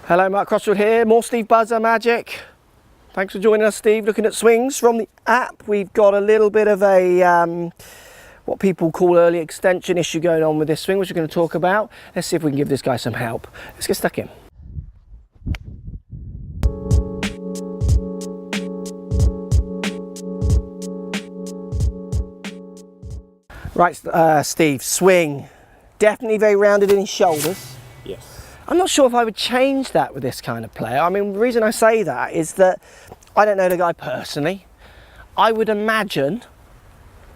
Hello, Mark Crossfield here, more Steve Buzzer Magic. Thanks for joining us, Steve. Looking at swings from the app. We've got a little bit of a, what people call early extension issue going on with this swing, which we're going to talk about. Let's see if we can give this guy some help. Let's get stuck in. Right, Steve, swing. Definitely very rounded in his shoulders. Yes. I'm not sure if I would change that with this kind of player. I mean, the reason I say that is that I don't know the guy personally. I would imagine,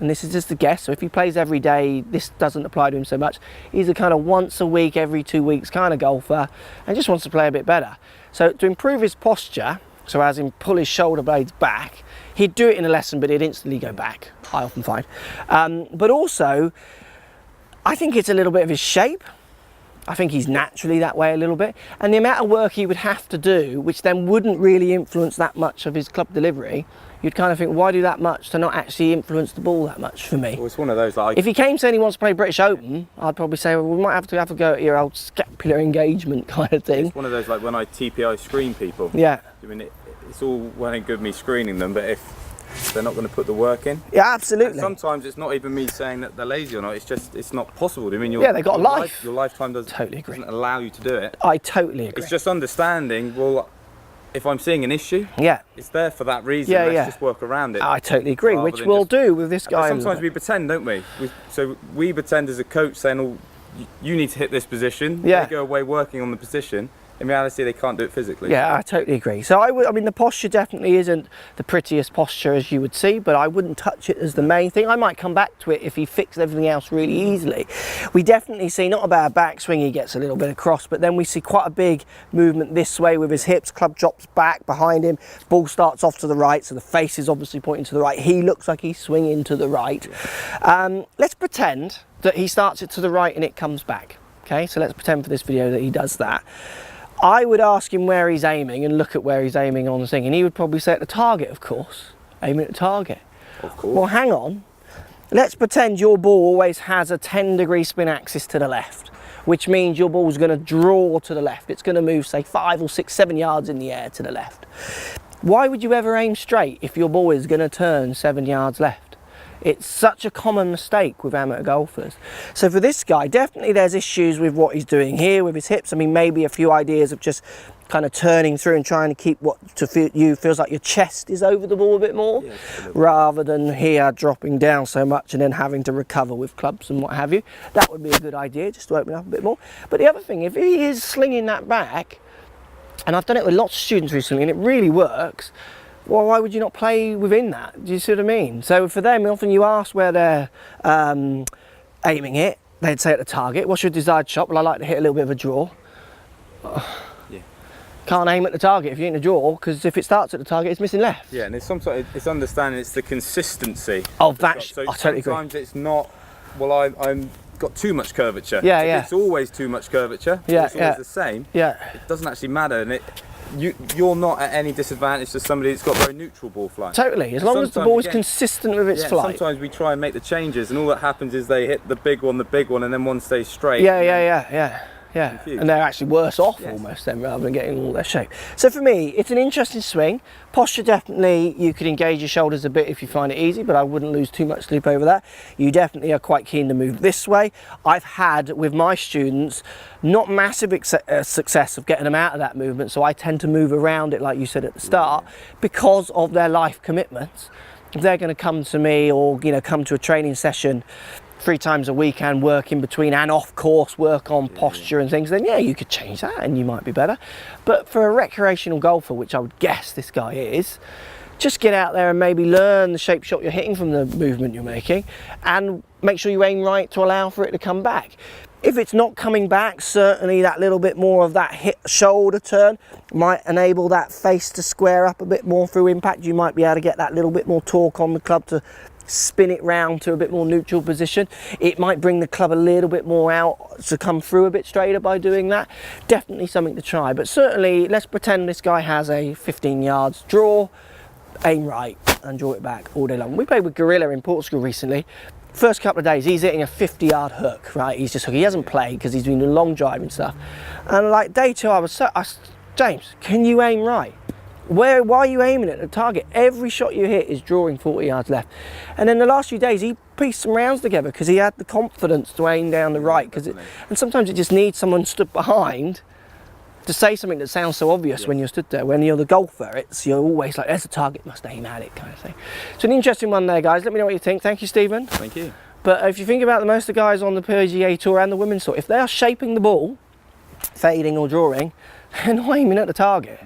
and this is just a guess, so if he plays every day, this doesn't apply to him so much. He's a kind of once a week, every 2 weeks kind of golfer and just wants to play a bit better. So to improve his posture, so as in pull his shoulder blades back, he'd do it in a lesson, but he'd instantly go back, I often find. But also, I think it's a little bit of his shape. I think he's naturally that way a little bit. And the amount of work he would have to do, which then wouldn't really influence that much of his club delivery, you'd kind of think, why do that much to not actually influence the ball that much for me? Well, it's one of those like... If he came saying he wants to play British Open, I'd probably say, well, we might have a go at your old scapular engagement kind of thing. It's one of those like when I TPI screen people. Yeah. I mean, it's all well and good me screening them, but if they're not going to put the work in. Yeah, absolutely. And sometimes it's not even me saying that they're lazy or not. It's just it's not possible. I mean, yeah, they've got a life. Your lifetime doesn't allow you to do it. I totally agree. It's just understanding. Well, if I'm seeing an issue, yeah, it's there for that reason. Yeah, Let's just work around it. I totally agree, which we'll do with this guy. But sometimes we pretend, don't we? So we pretend as a coach saying, "Oh, you need to hit this position." Yeah. They go away working on the position. In reality, they can't do it physically. Yeah, I totally agree. So I mean, the posture definitely isn't the prettiest posture as you would see, but I wouldn't touch it as the main thing. I might come back to it if he fixed everything else really easily. We definitely see not a bad backswing, he gets a little bit across, but then we see quite a big movement this way with his hips, club drops back behind him, ball starts off to the right, so the face is obviously pointing to the right. He looks like he's swinging to the right. Yeah. Let's pretend that he starts it to the right and it comes back. Okay, so let's pretend for this video that he does that. I would ask him where he's aiming and look at where he's aiming on the thing, and he would probably say at the target, of course. Aiming at the target. Of course. Well, hang on. Let's pretend your ball always has a 10-degree spin axis to the left, which means your ball's going to draw to the left. It's going to move, say, 5 or 6, 7 yards in the air to the left. Why would you ever aim straight if your ball is going to turn 7 yards left? It's such a common mistake with amateur golfers. So for this guy, definitely there's issues with what he's doing here with his hips. I mean, maybe a few ideas of just kind of turning through and trying to keep what to you feels like your chest is over the ball a bit more, yeah, rather than here dropping down so much and then having to recover with clubs and what have you. That would be a good idea, just to open up a bit more. But the other thing, if he is slinging that back, and I've done it with lots of students recently and it really works, well, why would you not play within that? Do you see what I mean? So for them, often you ask where they're aiming it, they'd say at the target. What's your desired shot? Well, I like to hit a little bit of a draw. Yeah. Can't aim at the target if you ain't a draw, because if it starts at the target, it's missing left. Yeah, and it's understanding it's the consistency of that. So I totally agree. Sometimes it's not, well, I'm got too much curvature. Yeah, yeah. It's always too much curvature. Yeah, it's always the same. Yeah. It doesn't actually matter, and you're not at any disadvantage to somebody that's got very neutral ball flight. Totally, as long as the ball is consistent with its flight. Sometimes we try and make the changes, and all that happens is they hit the big one, and then one stays straight. Yeah. And they're actually worse off almost then, rather than getting all their shape. So for me, it's an interesting swing. Posture, definitely, you could engage your shoulders a bit if you find it easy, but I wouldn't lose too much sleep over that. You definitely are quite keen to move this way. I've had, with my students, not massive success of getting them out of that movement, so I tend to move around it, like you said at the start, because of their life commitments. If they're going to come to me or come to a training session 3 times a week and work in between and off course work on posture and things, then yeah, you could change that and you might be better. But for a recreational golfer, which I would guess this guy is, just get out there and maybe learn the shape shot you're hitting from the movement you're making and make sure you aim right to allow for it to come back. If it's not coming back, certainly that little bit more of that hip shoulder turn might enable that face to square up a bit more through impact. You might be able to get that little bit more torque on the club to spin it round to a bit more neutral position. It might bring the club a little bit more out to come through a bit straighter by doing that. Definitely something to try, but certainly let's pretend this guy has a 15 yards draw, aim right and draw it back all day long. We played with Gorilla in Portugal recently. First couple of days he's hitting a 50-yard hook, right? He's just hooking. He hasn't played because he's doing the long drive and stuff. And like day 2, I James, can you aim right? Why are you aiming at the target? Every shot you hit is drawing 40 yards left. And then the last few days, he pieced some rounds together because he had the confidence to aim down the right. And sometimes it just needs someone stood behind to say something that sounds so obvious when you're stood there. When you're the golfer, you're always like, there's a target, must aim at it, kind of thing. So an interesting one there, guys. Let me know what you think. Thank you, Stephen. Thank you. But if you think about most of the guys on the PGA Tour and the Women's Tour, if they are shaping the ball, fading or drawing, they're not aiming at the target.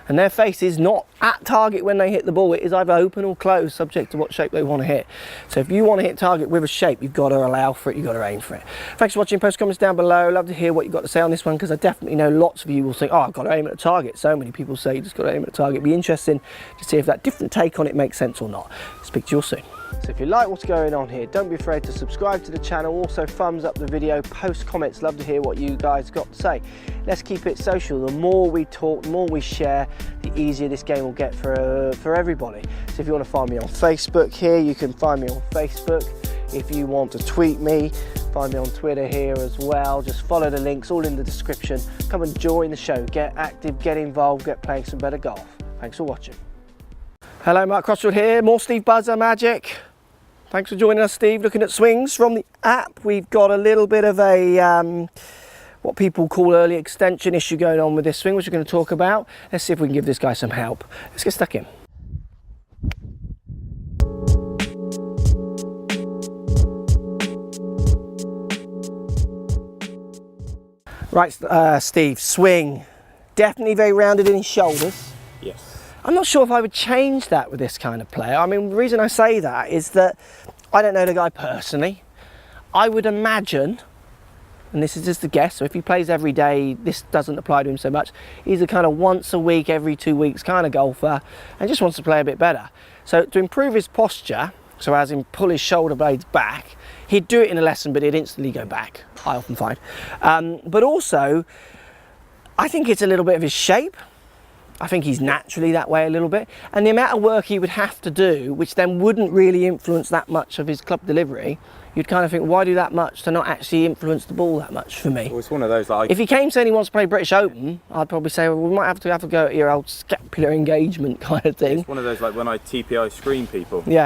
And their face is not at target when they hit the ball. It is either open or closed, subject to what shape they want to hit. So if you want to hit target with a shape, you've got to allow for it, you've got to aim for it. Thanks for watching. Post comments down below. Love to hear what you've got to say on this one, because I definitely know lots of you will think, oh, I've got to aim at the target. So many people say you just got to aim at the target. It'd be interesting to see if that different take on it makes sense or not. Speak to you all soon. So if you like what's going on here, don't be afraid to subscribe to the channel. Also thumbs up the video, post comments. Love to hear what you guys got to say. Let's keep it social. The more we talk, the more we share, the easier this game will get for everybody. So if you want to find me on Facebook here, you can find me on Facebook. If you want to tweet me, find me on Twitter here as well. Just follow the links, all in the description. Come and join the show. Get active, get involved, get playing some better golf. Thanks for watching. Hello, Mark Crossfield here. More Steve Buzzer magic. Thanks for joining us, Steve. Looking at swings from the app. We've got a little bit of a what people call early extension issue going on with this swing, which we're going to talk about. Let's see if we can give this guy some help. Let's get stuck in. Right, Steve, swing. Definitely very rounded in his shoulders. Yes. I'm not sure if I would change that with this kind of player. I mean, the reason I say that is that I don't know the guy personally. I would imagine, and this is just a guess, so if he plays every day, this doesn't apply to him so much. He's a kind of once a week, every 2 weeks kind of golfer and just wants to play a bit better. So to improve his posture, so as in pull his shoulder blades back, he'd do it in a lesson, but he'd instantly go back, I often find. But also, I think it's a little bit of his shape. I think he's naturally that way a little bit. And the amount of work he would have to do, which then wouldn't really influence that much of his club delivery, you'd kind of think, why do that much to not actually influence the ball that much for me? Well, it's one of those like... If he came saying he wants to play British Open, I'd probably say, well, we might have to go at your old scapular engagement kind of thing. It's one of those like when I TPI screen people. Yeah.